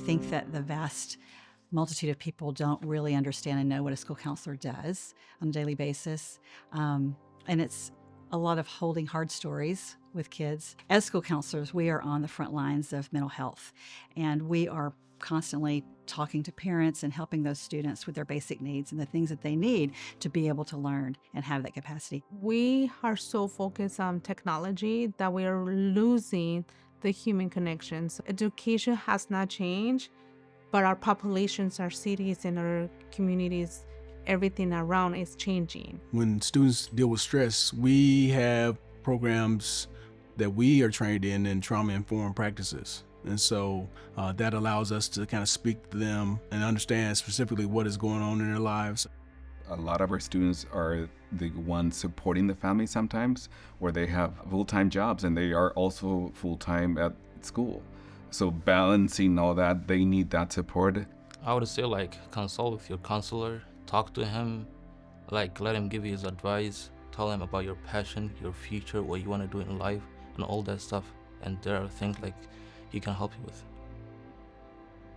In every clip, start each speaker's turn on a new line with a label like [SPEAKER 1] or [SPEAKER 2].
[SPEAKER 1] think that the vast multitude of people don't really understand and know what a school counselor does on a daily basis. And it's a lot of holding hard stories with kids. As school counselors, we are on the front lines of mental health, and we are constantly talking to parents and helping those students with their basic needs and the things that they need to be able to learn and have that capacity.
[SPEAKER 2] We are so focused on technology that we are losing the human connections. Education has not changed, but our populations, our cities, and our communities, everything around is changing.
[SPEAKER 3] When students deal with stress, we have programs that we are trained in trauma-informed practices. And so that allows us to kind of speak to them and understand specifically what is going on in their lives.
[SPEAKER 4] A lot of our students are the ones supporting the family sometimes, where they have full-time jobs and they are also full-time at school. So balancing all that, they need that support.
[SPEAKER 5] I would say consult with your counselor, talk to him, let him give you his advice, tell him about your passion, your future, what you want to do in life, and all that stuff. And there are things he can help you with.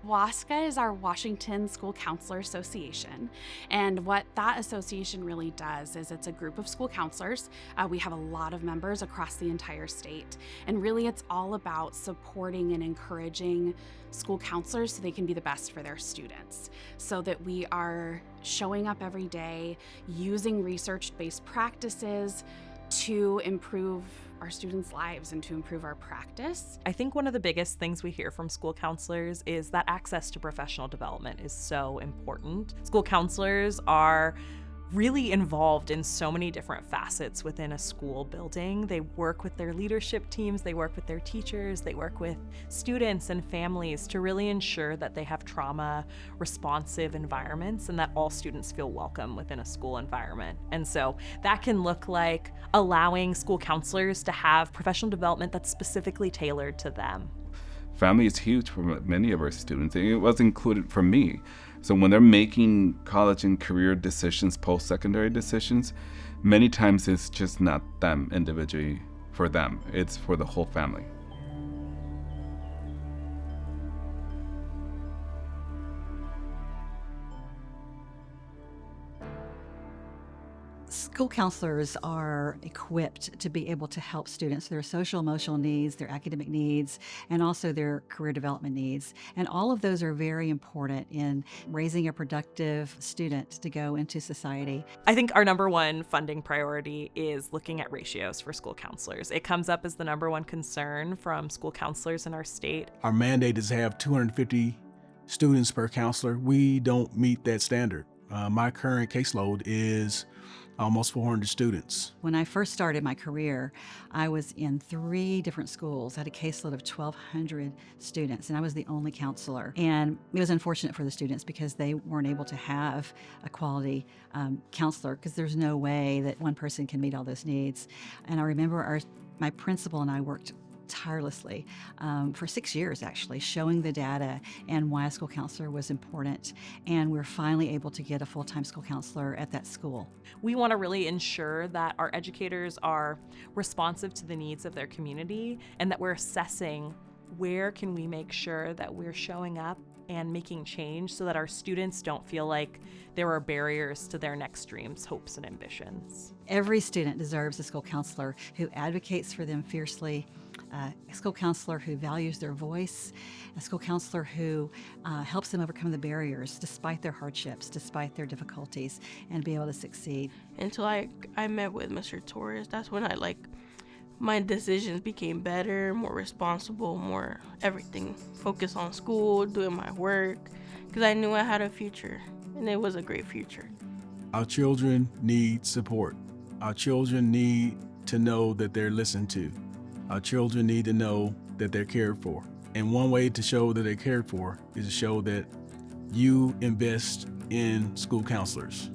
[SPEAKER 6] WASCA is our Washington School Counselor Association, and what that association really does is it's a group of school counselors. We have a lot of members across the entire state, and really it's all about supporting and encouraging school counselors so they can be the best for their students, so that we are showing up every day using research-based practices to improve our students' lives and to improve our practice.
[SPEAKER 7] I think one of the biggest things we hear from school counselors is that access to professional development is so important. School counselors are really involved in so many different facets within a school building. They work with their leadership teams, they work with their teachers, they work with students and families to really ensure that they have trauma responsive environments and that all students feel welcome within a school environment. And so that can look like allowing school counselors to have professional development that's specifically tailored to them.
[SPEAKER 4] Family is huge for many of our students, and it was included for me. So when they're making college and career decisions, post-secondary decisions, many times it's just not them individually for them, it's for the whole family.
[SPEAKER 1] School counselors are equipped to be able to help students with their social emotional needs, their academic needs, and also their career development needs. And all of those are very important in raising a productive student to go into society.
[SPEAKER 7] I think our number one funding priority is looking at ratios for school counselors. It comes up as the number one concern from school counselors in our state.
[SPEAKER 3] Our mandate is to have 250 students per counselor. We don't meet that standard. My current caseload is almost 400 students.
[SPEAKER 1] When I first started my career, I was in 3 different schools. I had a caseload of 1,200 students, and I was the only counselor. And it was unfortunate for the students because they weren't able to have a quality counselor, because there's no way that one person can meet all those needs. And I remember my principal and I worked tirelessly for 6 years, actually, showing the data and why a school counselor was important. And we're finally able to get a full-time school counselor at that school.
[SPEAKER 7] We want to really ensure that our educators are responsive to the needs of their community and that we're assessing where can we make sure that we're showing up and making change so that our students don't feel like there are barriers to their next dreams, hopes, and ambitions.
[SPEAKER 1] Every student deserves a school counselor who advocates for them fiercely, a school counselor who values their voice, a school counselor who helps them overcome the barriers despite their hardships, despite their difficulties, and be able to succeed.
[SPEAKER 8] Until I met with Mr. Torres, that's when my decisions became better, more responsible, more everything. Focus on school, doing my work, because I knew I had a future, and it was a great future.
[SPEAKER 3] Our children need support. Our children need to know that they're listened to. Our children need to know that they're cared for. And one way to show that they're cared for is to show that you invest in school counselors.